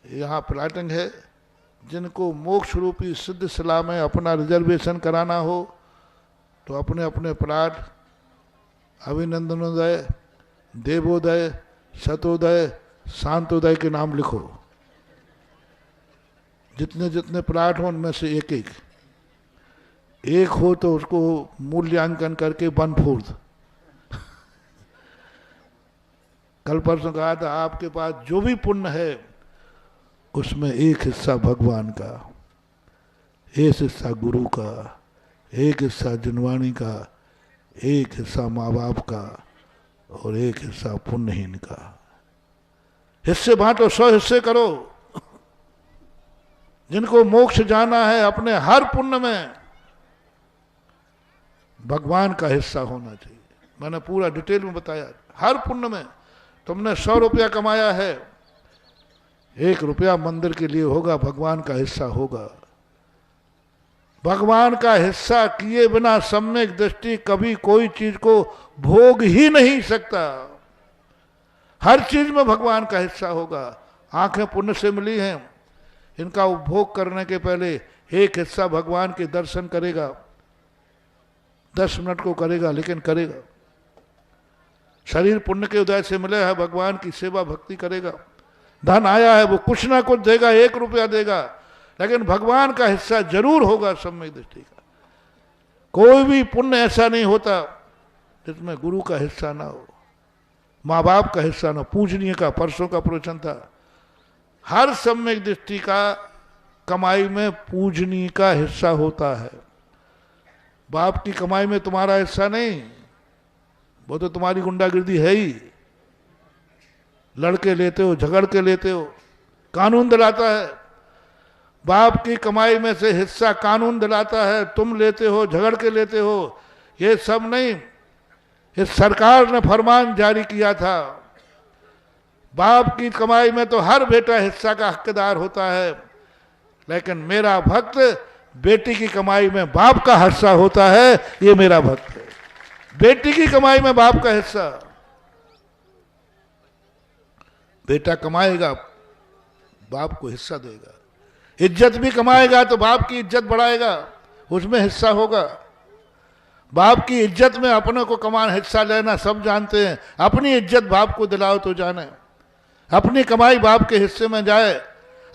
यहाँ प्लाटिंग है। जिनको मोक्ष रूपी सिद्ध सलाह में अपना रिजर्वेशन कराना हो तो अपने अपने प्लाट अभिनंदनोदय, देवोदय, शतोदय, शांतोदय के नाम लिखो। जितने जितने प्लाट हो उनमें से एक एक एक हो तो उसको मूल्यांकन करके बन फोड़। कल परसों कहा था आपके पास जो भी पुण्य है उसमें एक हिस्सा भगवान का, एक हिस्सा गुरु का, एक हिस्सा जनवाणी का, एक हिस्सा माँ बाप का और एक हिस्सा पुण्यहीन का। हिस्से बांटो, 100 हिस्से करो। जिनको मोक्ष जाना है अपने हर पुण्य में भगवान का हिस्सा होना चाहिए। मैंने पूरा डिटेल में बताया। हर पुण्य में तुमने 100 रुपया कमाया है, 1 रुपया मंदिर के लिए होगा, भगवान का हिस्सा होगा। भगवान का हिस्सा किए बिना सम्यक दृष्टि कभी कोई चीज को भोग ही नहीं सकता। हर चीज में भगवान का हिस्सा होगा। आंखें पुण्य से मिली हैं, इनका उपभोग करने के पहले एक हिस्सा भगवान के दर्शन करेगा। 10 मिनट को करेगा लेकिन करेगा। शरीर पुण्य के उदय से मिले है, भगवान की सेवा भक्ति करेगा। धन आया है वो कुछ ना कुछ देगा, 1 रुपया देगा, लेकिन भगवान का हिस्सा जरूर होगा सम्यक दृष्टि का। कोई भी पुण्य ऐसा नहीं होता जिसमें गुरु का हिस्सा ना हो, माँ बाप का हिस्सा ना, पूजनीय का। परसों का प्रवचन था, हर सम्यक दृष्टि का कमाई में पूजनीय का हिस्सा होता है। बाप की कमाई में तुम्हारा हिस्सा नहीं, वो तो तुम्हारी गुंडागिर्दी है ही। लड़के लेते हो, झगड़ के लेते हो, कानून दिलाता है। बाप की कमाई में से हिस्सा कानून दिलाता है, तुम लेते हो, झगड़ के लेते हो। ये सब नहीं, इस सरकार ने फरमान जारी किया था। बाप की कमाई में तो हर बेटा हिस्सा का हकदार होता है, लेकिन मेरा भक्त बेटी की कमाई में बाप का हिस्सा होता है। ये मेरा भक्त है। बेटी की कमाई में बाप का हिस्सा। बेटा कमाएगा, बाप को हिस्सा देगा। इज्जत भी कमाएगा तो बाप की इज्जत बढ़ाएगा, उसमें हिस्सा होगा। बाप की इज्जत में अपने को कमान हिस्सा लेना सब जानते हैं। अपनी इज्जत बाप को दिलाओ तो जाने। अपनी कमाई बाप के हिस्से में जाए,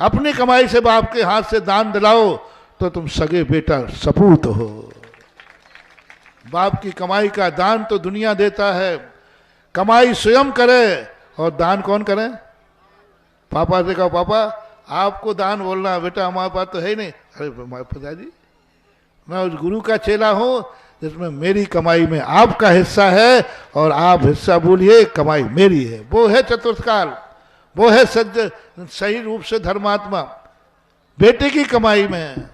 अपनी कमाई से बाप के हाथ से दान दिलाओ तो तुम सगे बेटा सपूत हो। बाप की कमाई का दान तो दुनिया देता है। कमाई स्वयं करे और दान कौन करे? पापा से कहो, पापा आपको दान बोलना, बेटा हमारे पास तो है ही नहीं। अरे पिताजी, मैं उस गुरु का चेला हूं जिसमें मेरी कमाई में आपका हिस्सा है और आप हिस्सा बोलिए, कमाई मेरी है। वो है चतुर्थकाल, वो है सज्ज सही रूप से धर्मात्मा। बेटे की कमाई में,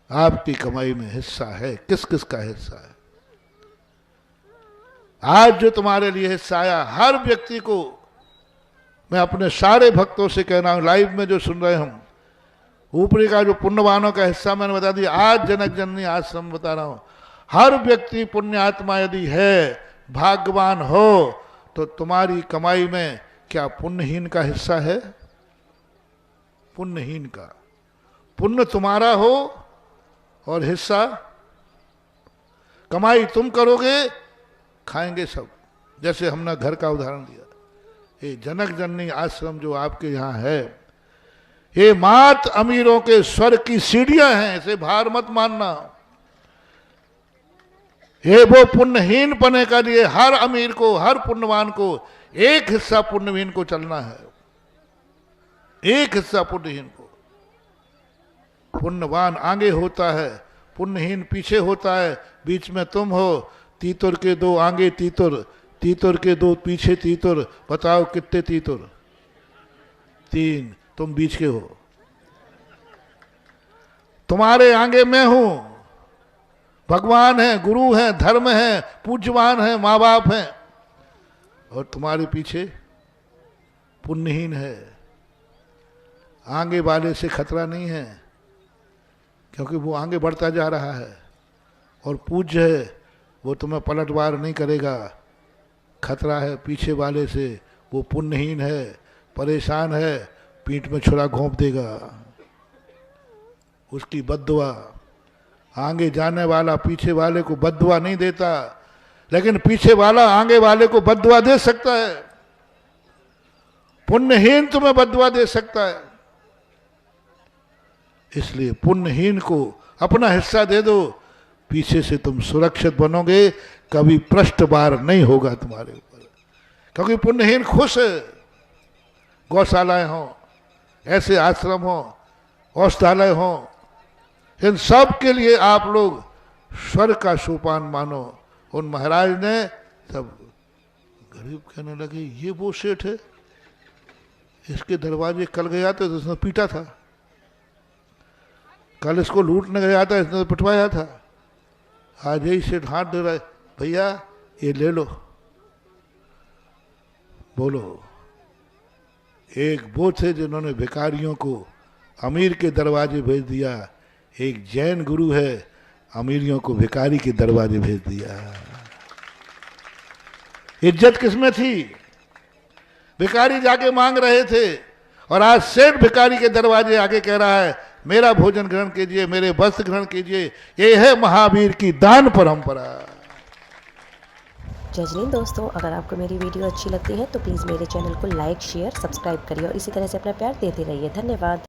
आपकी कमाई में हिस्सा है। किस किस का हिस्सा है? आज जो तुम्हारे लिए हिस्सा आया, हर व्यक्ति को मैं अपने सारे भक्तों से कह रहा हूं, लाइव में जो सुन रहे हम, ऊपरी का जो पुण्यवानों का हिस्सा मैंने बता दिया। आज जनक जननी आश्रम बता रहा हूं, हर व्यक्ति पुण्यात्मा यदि है, भाग्यवान हो, तो तुम्हारी कमाई में क्या पुण्यहीन का हिस्सा है? पुण्यहीन का। पुण्य तुम्हारा हो और हिस्सा, कमाई तुम करोगे, खाएंगे सब। जैसे हमने घर का उदाहरण दिया, ये जनक जननी आश्रम जो आपके यहाँ है, ये मात अमीरों के स्वर्ग की सीढ़ियां हैं, इसे भार मत मानना। ये वो पुण्यहीन पने का लिए हर अमीर को, हर पुण्यवान को एक हिस्सा पुण्यहीन को चलना है। एक हिस्सा पुण्यहीन को। पुण्यवान आगे होता है, पुण्यहीन पीछे होता है। बीच में तुम हो, तीतुर के 2 आगे तीतुर, तीतुर के 2 पीछे तीतुर। बताओ कितने तीतुर? 3। तुम बीच के हो। तुम्हारे आगे मैं हूं, भगवान है, गुरु है, धर्म है, पूज्यवान है, माँ बाप हैं, और तुम्हारे पीछे पुण्यहीन है। आगे वाले से खतरा नहीं है, क्योंकि वो आगे बढ़ता जा रहा है, और पूज्य है, वो तुम्हें पलटवार नहीं करेगा। खतरा है पीछे वाले से, वो पुण्यहीन है, परेशान है, पीठ में छुरा घोंप देगा, उसकी बद्दुआ। आगे जाने वाला पीछे वाले को बद्दुआ नहीं देता, लेकिन पीछे वाला आगे वाले को बद्दुआ दे सकता है। पुण्यहीन तुम्हें बद्दुआ दे सकता है। इसलिए पुण्यहीन को अपना हिस्सा दे दो, पीछे से तुम सुरक्षित बनोगे, कभी पृष्ठभार नहीं होगा तुम्हारे ऊपर। क्योंकि पुण्यहीन खुश है। गौशालाएं हों, ऐसे आश्रम हो, औषधालय हो, इन सब के लिए आप लोग स्वर्ग का सोपान मानो। उन महाराज ने सब गरीब कहने लगे, ये वो सेठ है, इसके दरवाजे कल गया था तो उसने पीटा था, कल इसको लूटने गया था, इसने तो पिटवाया था, आज यही सेठ हाथ दे रहा है, भैया ये ले लो। बोलो, एक वो थे जिन्होंने भिखारियों को अमीर के दरवाजे भेज दिया, एक जैन गुरु है, अमीरियों को भिखारी के दरवाजे भेज दिया। इज्जत किसमें थी? भिखारी जाके मांग रहे थे, और आज सेठ भिखारी के दरवाजे आके कह रहा है, मेरा भोजन ग्रहण कीजिए, मेरे वस्त्र ग्रहण कीजिए। ये है महावीर की दान परंपरा। जय हिंद दोस्तों, अगर आपको मेरी वीडियो अच्छी लगती है तो प्लीज़ मेरे चैनल को लाइक, शेयर, सब्सक्राइब करिए और इसी तरह से अपना प्यार देते रहिए। धन्यवाद।